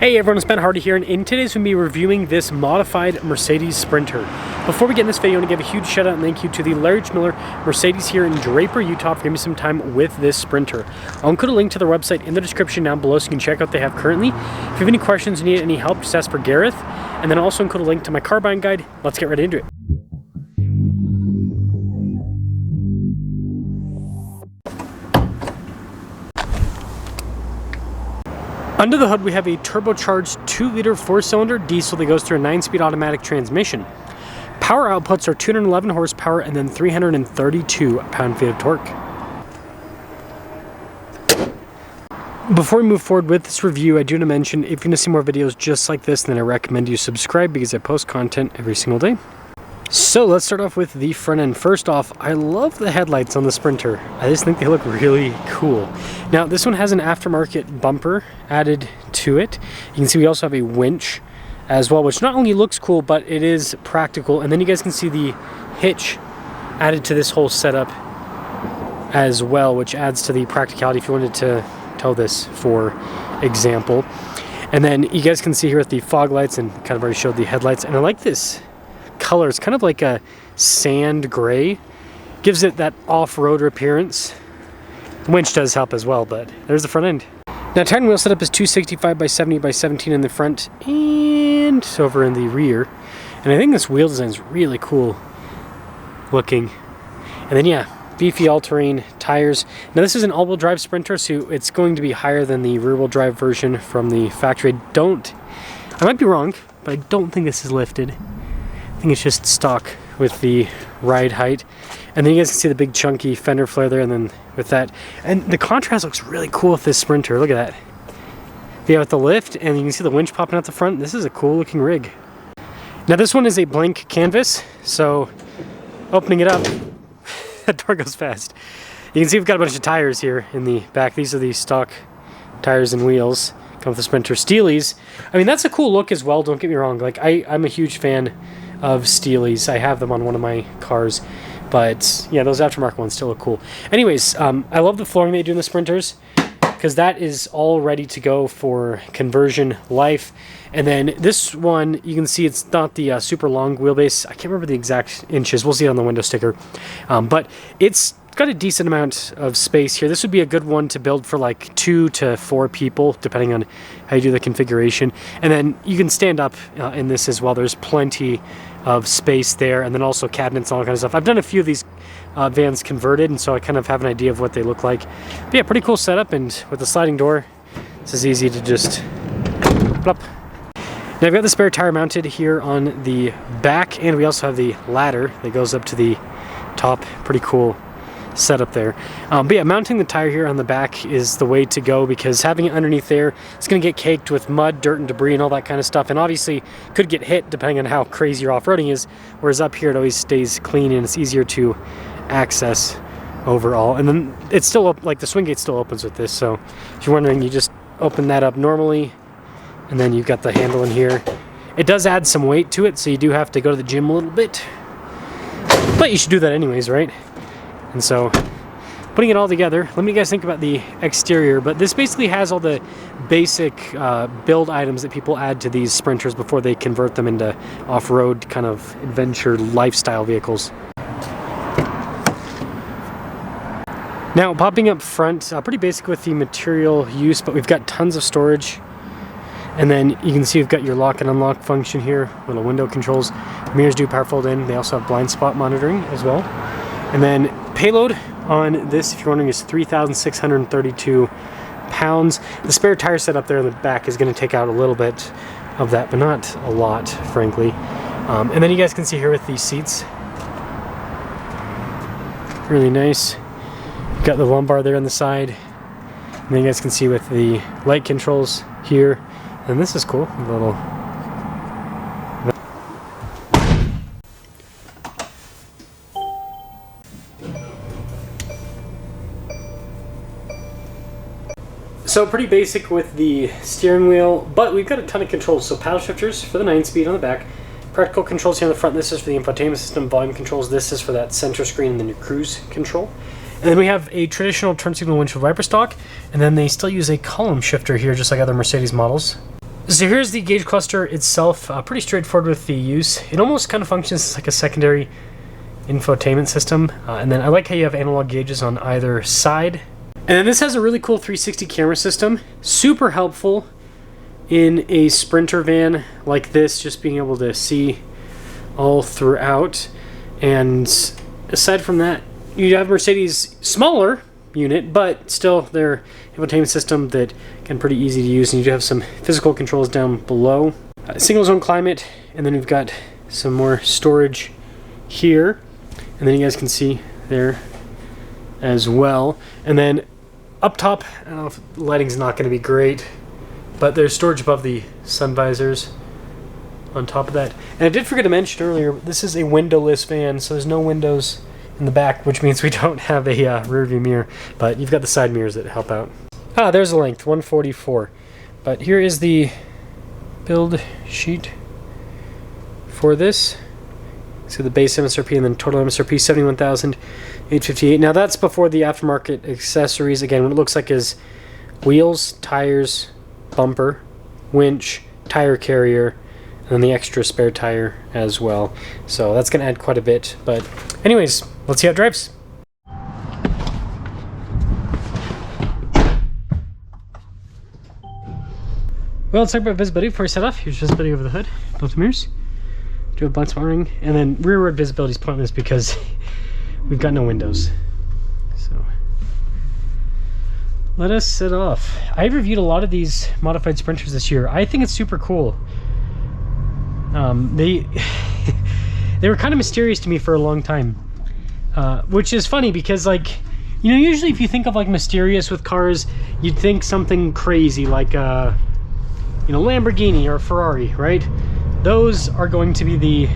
Hey everyone, it's Ben Hardy here, and in today's we'll be reviewing this modified Mercedes Sprinter. Before we get in this video, I want to give a huge shout out and thank you to the Larry Miller Mercedes here in Draper, Utah for giving me some time with this Sprinter. I'll include a link to the website in the description down below so you can check out what they have currently. If you have any questions or need any help, just ask for Gareth. And then I'll also include a link to my car buying guide. Let's get right into it. Under the hood, we have a turbocharged 2-liter 4-cylinder diesel that goes through a 9-speed automatic transmission. Power outputs are 211 horsepower and then 332 pound-feet of torque. Before we move forward with this review, I do want to mention if you want to see more videos just like this, then I recommend you subscribe because I post content every single day. So let's start off with the front end. First off, I love the headlights on the Sprinter. I just think they look really cool. Now this one has an aftermarket bumper added to it. You can see we also have a winch as well, which not only looks cool, but it is practical. And then you guys can see the hitch added to this whole setup as well, which adds to the practicality if you wanted to tow this, for example. And then you guys can see here with the fog lights, and kind of already showed the headlights. And I like this color. It's kind of like a sand gray. Gives it that off-roader appearance. The winch does help as well, but there's the front end. Now, tire and wheel setup is 265 by 70 by 17 in the front and over in the rear. And I think this wheel design is really cool looking. And then, yeah, beefy all-terrain tires. Now, this is an all-wheel drive Sprinter, so it's going to be higher than the rear-wheel drive version from the factory. I might be wrong, but I don't think this is lifted. I think it's just stock with the ride height. And then you guys can see the big chunky fender flare there, and then with that. And the contrast looks really cool with this Sprinter. Look at that. Yeah, with the lift, and you can see the winch popping out the front. This is a cool looking rig. Now this one is a blank canvas, so opening it up, that door goes fast. You can see we've got a bunch of tires here in the back. These are the stock tires and wheels. Come with the Sprinter Steelies. I mean, that's a cool look as well, don't get me wrong. Like, I'm a huge fan of Steelies. I have them on one of my cars, but yeah, those aftermarket ones still look cool. Anyways, I love the flooring they do in the Sprinters, because that is all ready to go for conversion life. And then this one, you can see it's not the super long wheelbase. I can't remember the exact inches. We'll see it on the window sticker. But it's got a decent amount of space here. This would be a good one to build for like 2 to 4 people, depending on how you do the configuration. And then you can stand up in this as well. There's plenty of space there, and then also cabinets and all that kind of stuff. I've done a few of these vans converted, and so I kind of have an idea of what they look like. But yeah, pretty cool setup, and with the sliding door, this is easy to just plop. Now I've got the spare tire mounted here on the back, and we also have the ladder that goes up to the top. Pretty cool setup there. But yeah, mounting the tire here on the back is the way to go, because having it underneath there, it's going to get caked with mud, dirt, and debris and all that kind of stuff, and obviously could get hit depending on how crazy your off-roading is, whereas up here it always stays clean and it's easier to access overall. And then it's still like the swing gate still opens with this, so if you're wondering, you just open that up normally, and then you've got the handle in here. It does add some weight to it, so you do have to go to the gym a little bit, but you should do that anyways, right? And so, putting it all together, let me guys think about the exterior. But this basically has all the basic build items that people add to these Sprinters before they convert them into off-road kind of adventure lifestyle vehicles. Now, popping up front, pretty basic with the material use, but we've got tons of storage. And then you can see we've got your lock and unlock function here, little window controls. Mirrors do power fold in. They also have blind spot monitoring as well. And then payload on this, if you're wondering, is 3,632 pounds. The spare tire set up there in the back is going to take out a little bit of that, but not a lot, frankly. And then you guys can see here with these seats. Really nice. You've got the lumbar there on the side. And then you guys can see with the light controls here. And this is cool. A little... So pretty basic with the steering wheel, but we've got a ton of controls. So paddle shifters for the 9-speed on the back, practical controls here on the front. This is for the infotainment system, volume controls. This is for that center screen and then your cruise control. And then we have a traditional turn signal windshield wiper stock, and then they still use a column shifter here, just like other Mercedes models. So here's the gauge cluster itself, pretty straightforward with the use. It almost kind of functions as like a secondary infotainment system, and then I like how you have analog gauges on either side. And then this has a really cool 360 camera system, super helpful in a Sprinter van like this, just being able to see all throughout. And aside from that, you have Mercedes smaller unit, but still their infotainment system that can pretty easy to use, and you do have some physical controls down below. Single zone climate, and then we've got some more storage here, and then you guys can see there as well. And then up top, I don't know if the lighting's not going to be great, but there's storage above the sun visors on top of that. And I did forget to mention earlier, this is a windowless van, so there's no windows in the back, which means we don't have a rear view mirror, but you've got the side mirrors that help out. There's the length, 144. But here is the build sheet for this. So the base MSRP and then total MSRP, $71,858. Now that's before the aftermarket accessories. Again, what it looks like is wheels, tires, bumper, winch, tire carrier, and then the extra spare tire as well. So that's going to add quite a bit. But anyways, let's see how it drives. Well, let's talk about visibility before we set off. Here's visibility over the hood, both mirrors. Do a blind spot ring, and then rearward visibility is pointless because we've got no windows. So let us set off. I've reviewed a lot of these modified Sprinters this year. I think it's super cool. They were kind of mysterious to me for a long time, which is funny because, like, you know, usually if you think of like mysterious with cars, you'd think something crazy like you know, Lamborghini or Ferrari, right? Those are going to be the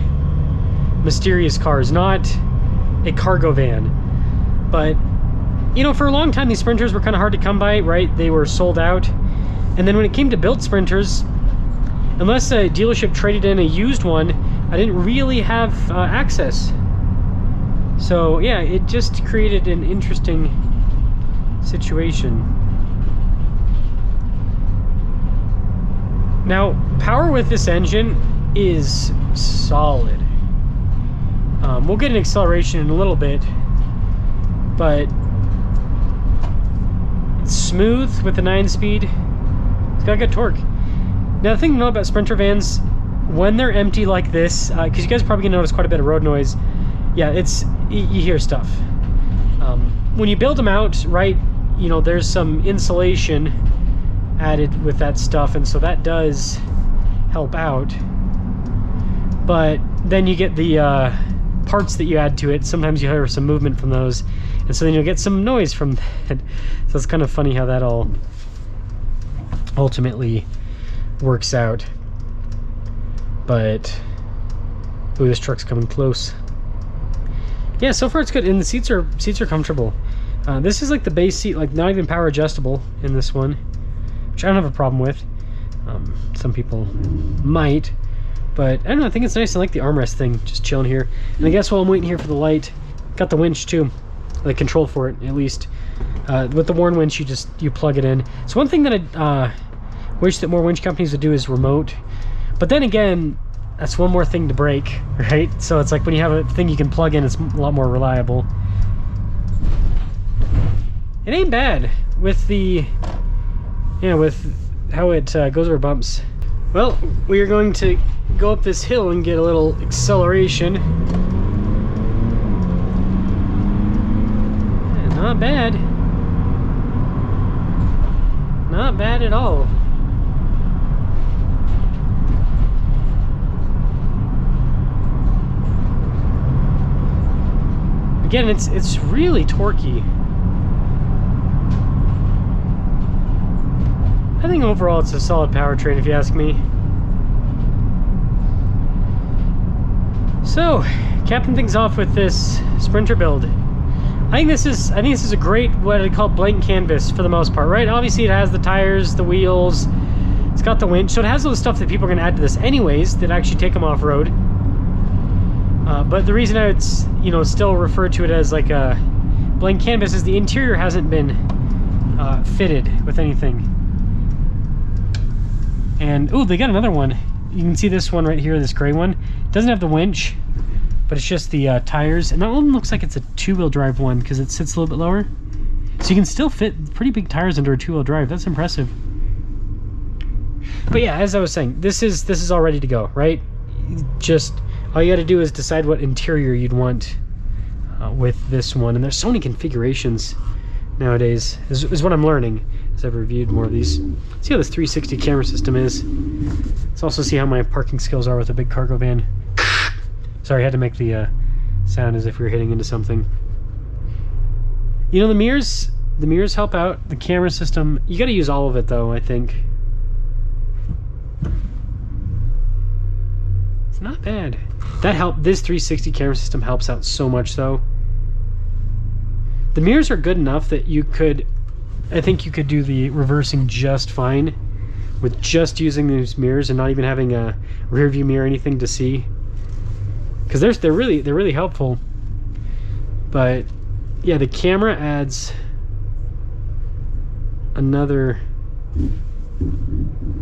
mysterious cars, not a cargo van. But, you know, for a long time, these Sprinters were kind of hard to come by, right? They were sold out. And then when it came to built Sprinters, unless a dealership traded in a used one, I didn't really have access. So, yeah, it just created an interesting situation. Now, power with this engine is solid. We'll get an acceleration in a little bit, but it's smooth with the 9-speed. It's got good torque. Now, the thing to know about Sprinter vans, when they're empty like this, because you guys probably gonna notice quite a bit of road noise. Yeah, you hear stuff. When you build them out, right, you know, there's some insulation added with that stuff, and so that does help out. But then you get the parts that you add to it. Sometimes you hear some movement from those, and so then you'll get some noise from that. So it's kind of funny how that all ultimately works out. But ooh, this truck's coming close. Yeah, so far it's good, and the seats are comfortable. This is like the base seat, like not even power adjustable in this one, which I don't have a problem with. Some people might, but I don't know, I think it's nice. I like the armrest thing, just chilling here. And I guess while I'm waiting here for the light, got the winch too, the control for it at least. With the Warn winch, you plug it in. So one thing that I wish that more winch companies would do is remote, but then again, that's one more thing to break, right? So it's like when you have a thing you can plug in, it's a lot more reliable. It ain't bad with the, with how it goes over bumps. Well, we are going to go up this hill and get a little acceleration. Not bad. Not bad at all. Again, it's really torquey. I think overall it's a solid powertrain, if you ask me. So, capping things off with this Sprinter build. I think this is a great, what I call blank canvas for the most part, right? Obviously it has the tires, the wheels, it's got the winch, so it has all the stuff that people are going to add to this anyways that actually take them off-road. But the reason I would, still refer to it as like a blank canvas is the interior hasn't been fitted with anything. And oh, they got another one. You can see this one right here, this gray one. It doesn't have the winch, but it's just the tires. And that one looks like it's a two-wheel drive one because it sits a little bit lower. So you can still fit pretty big tires under a two-wheel drive. That's impressive. But yeah, as I was saying, this is all ready to go, right? Just all you got to do is decide what interior you'd want with this one. And there's so many configurations nowadays, is what I'm learning as I've reviewed more of these. See how this 360 camera system is. Let's also see how my parking skills are with a big cargo van. Sorry, I had to make the sound as if we were hitting into something. You know, the mirrors help out. The camera system, you got to use all of it though, I think. It's not bad. This 360 camera system helps out so much though. The mirrors are good enough that I think you could do the reversing just fine with just using these mirrors and not even having a rear view mirror or anything to see. Because they're really helpful. But yeah, the camera adds another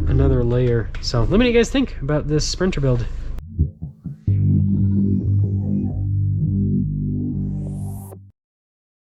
layer. So let me know what you guys think about this Sprinter build.